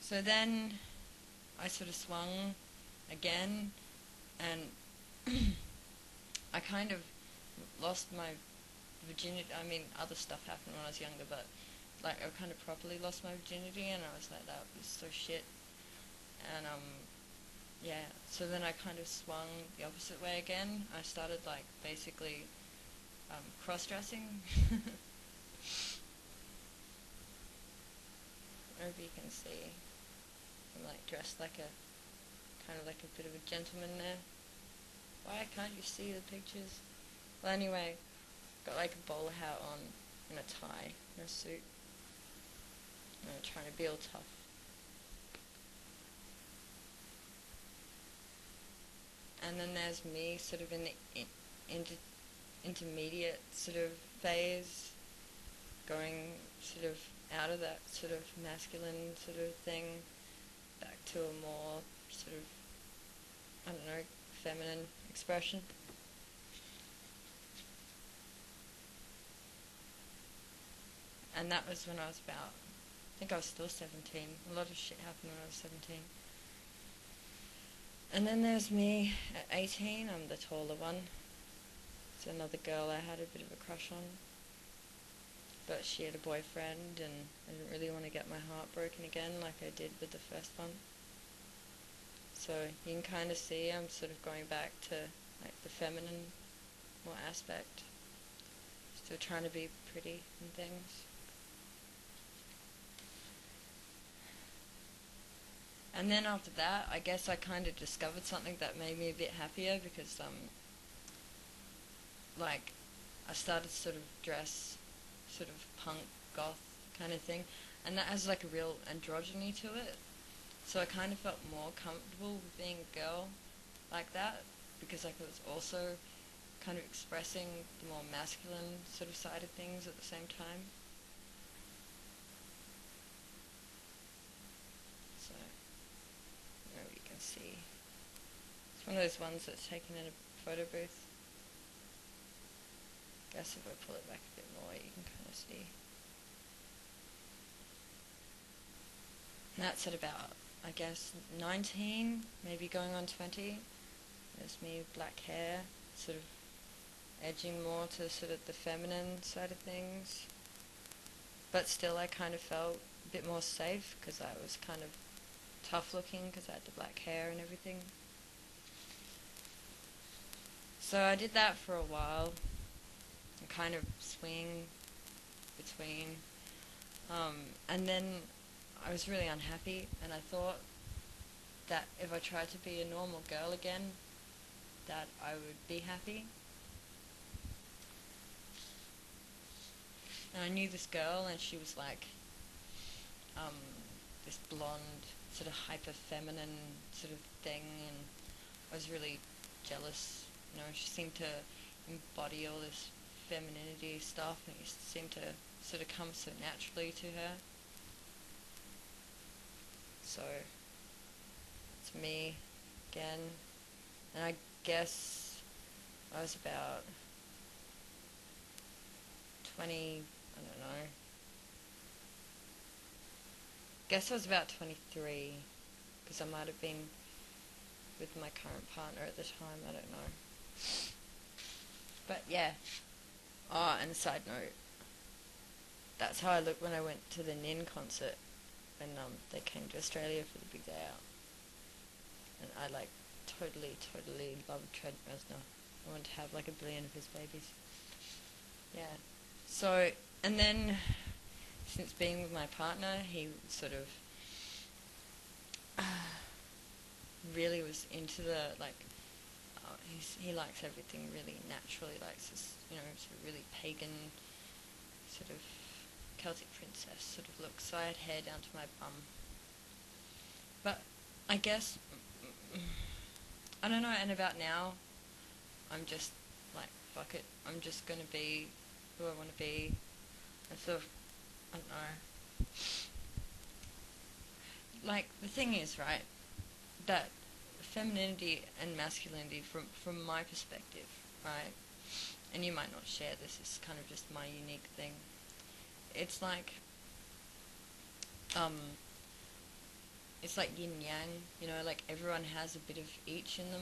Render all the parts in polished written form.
So then I sort of swung again, and I kind of lost my virginity. I mean, other stuff happened when I was younger, but like I kind of properly lost my virginity, and I was like, that was so shit. And yeah. So then I kind of swung the opposite way again. I started like basically cross-dressing. I don't know if you can see. I'm like dressed like a kind of like a bit of a gentleman there. Why can't you see the pictures? Well, anyway, got like a bowler hat on and a tie and a suit. And I'm trying to be all tough. And then there's me sort of in the intermediate sort of phase, going sort of out of that sort of masculine sort of thing back to a more sort of, I don't know, feminine expression. And that was when I was about, I think I was still 17. A lot of shit happened when I was 17. And then there's me at 18. I'm the taller one. It's another girl I had a bit of a crush on. But she had a boyfriend, and I didn't really want to get my heart broken again like I did with the first one. So you can kind of see I'm sort of going back to like the feminine more aspect. Still trying to be pretty and things. And then after that, I guess I kind of discovered something that made me a bit happier, because like I started to sort of dress sort of punk goth kind of thing, and that has like a real androgyny to it. So I kind of felt more comfortable with being a girl like that, because like it was also kind of expressing the more masculine sort of side of things at the same time. So, I don't know if you can see. It's one of those ones that's taken in a photo booth. I guess if I pull it back a bit more, you can kind of see. And that's at about, I guess, 19, maybe going on 20. There's me with black hair, sort of edging more to sort of the feminine side of things. But still I kind of felt a bit more safe, because I was kind of tough looking, because I had the black hair and everything. So I did that for a while, and kind of swing between. And then I was really unhappy, and I thought that if I tried to be a normal girl again, that I would be happy. And I knew this girl, and she was like this blonde, sort of hyper feminine sort of thing, and I was really jealous. You know, she seemed to embody all this femininity stuff, and it seemed to sort of come so naturally to her. So it's me again, and I guess I was about 20, I don't know. Guess I was about 23, because I might have been with my current partner at the time, I don't know. But yeah. Oh, and a side note, that's how I looked when I went to the Nin concert, when they came to Australia for the big day out. And I like totally loved Trent Reznor. I wanted to have like 1 billion of his babies. Yeah. So, and then since being with my partner, he sort of really was into the like. He likes everything really natural. He likes this, you know, sort of really pagan, sort of Celtic princess sort of look. So I had hair down to my bum. But I guess I don't know. And about now, I'm just like, fuck it. I'm just gonna be who I want to be. And sort of, I don't know. Like, the thing is, right, that femininity and masculinity from my perspective, right, and you might not share this, it's kind of just my unique thing. It's like, it's like yin yang, you know, like everyone has a bit of each in them.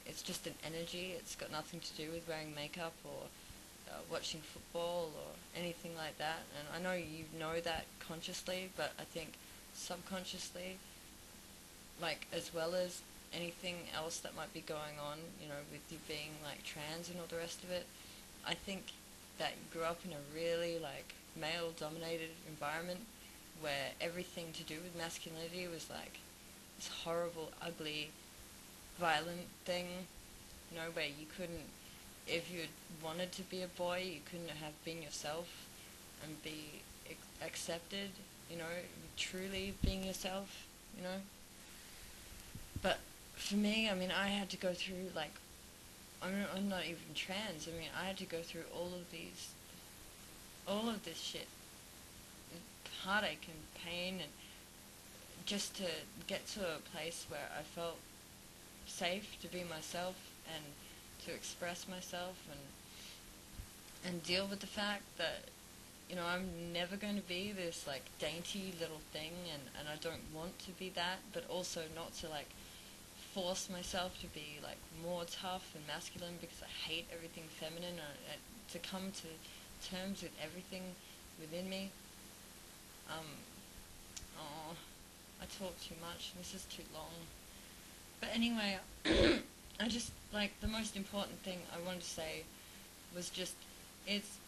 It's just an energy. It's got nothing to do with wearing makeup or watching football or anything like that. And I know you know that consciously, but I think subconsciously, like as well as anything else that might be going on, you know, with you being like trans and all the rest of it, I think that you grew up in a really like male-dominated environment where everything to do with masculinity was like this horrible, ugly, violent thing, you know, where you couldn't, if you wanted to be a boy, you couldn't have been yourself and be accepted, you know, truly being yourself, you know. But for me, I mean, I had to go through like, I'm not even trans. I mean, I had to go through all of this shit, heartache and pain, and just to get to a place where I felt safe to be myself and to express myself and deal with the fact that, you know, I'm never going to be this like dainty little thing, and I don't want to be that, but also not to like force myself to be like more tough and masculine because I hate everything feminine, to come to terms with everything within me. Oh, I talk too much. This is too long. But anyway, I just, like, the most important thing I wanted to say was just, it's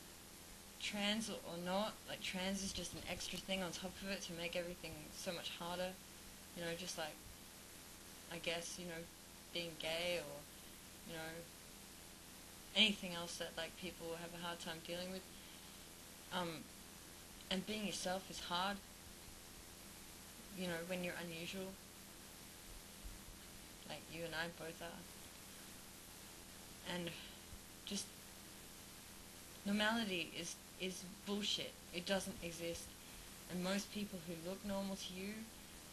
trans or not, like, trans is just an extra thing on top of it to make everything so much harder. You know, just like, I guess, you know, being gay or, you know, anything else that, like, people have a hard time dealing with. And being yourself is hard, you know, when you're unusual, like you and I both are. And just, normality is bullshit. It doesn't exist. And most people who look normal to you,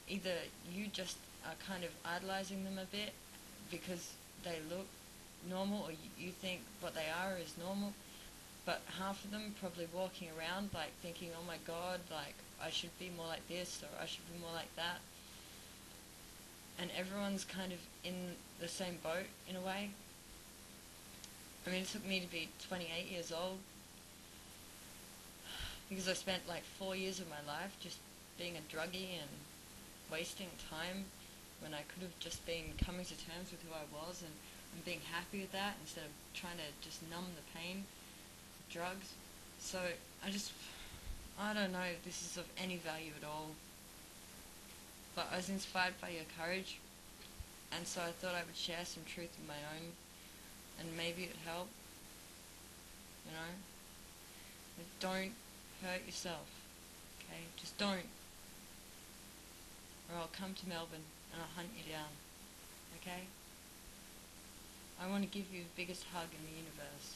either you just are kind of idolizing them a bit because they look normal, or you think what they are is normal, but half of them probably walking around like thinking, oh my god, like I should be more like this or I should be more like that. And everyone's kind of in the same boat in a way. I mean, it took me to be 28 years old because I spent like 4 years of my life just being a druggie and wasting time when I could have just been coming to terms with who I was and being happy with that instead of trying to just numb the pain of drugs. So I don't know if this is of any value at all, but I was inspired by your courage, and so I thought I would share some truth of my own, and maybe it'd help, you know? But don't hurt yourself, okay? Just don't, or I'll come to Melbourne and I'll hunt you down, okay? I want to give you the biggest hug in the universe.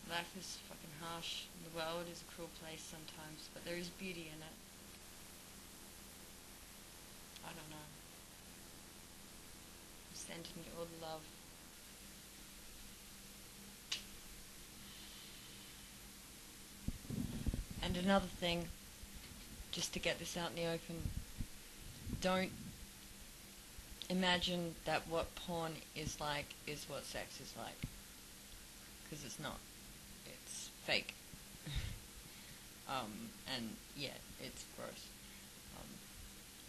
Life is fucking harsh. The world is a cruel place sometimes, but there is beauty in it. I don't know. I'm sending you all the love. And another thing, just to get this out in the open, don't imagine that what porn is like is what sex is like. Because it's not. It's fake. And yeah, it's gross.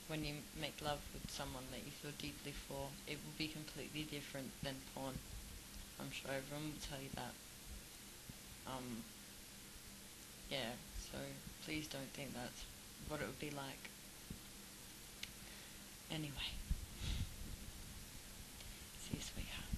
When you make love with someone that you feel deeply for, it will be completely different than porn. I'm sure everyone will tell you that. Yeah, so please don't think that's what it would be like. Anyway, see you, sweetheart.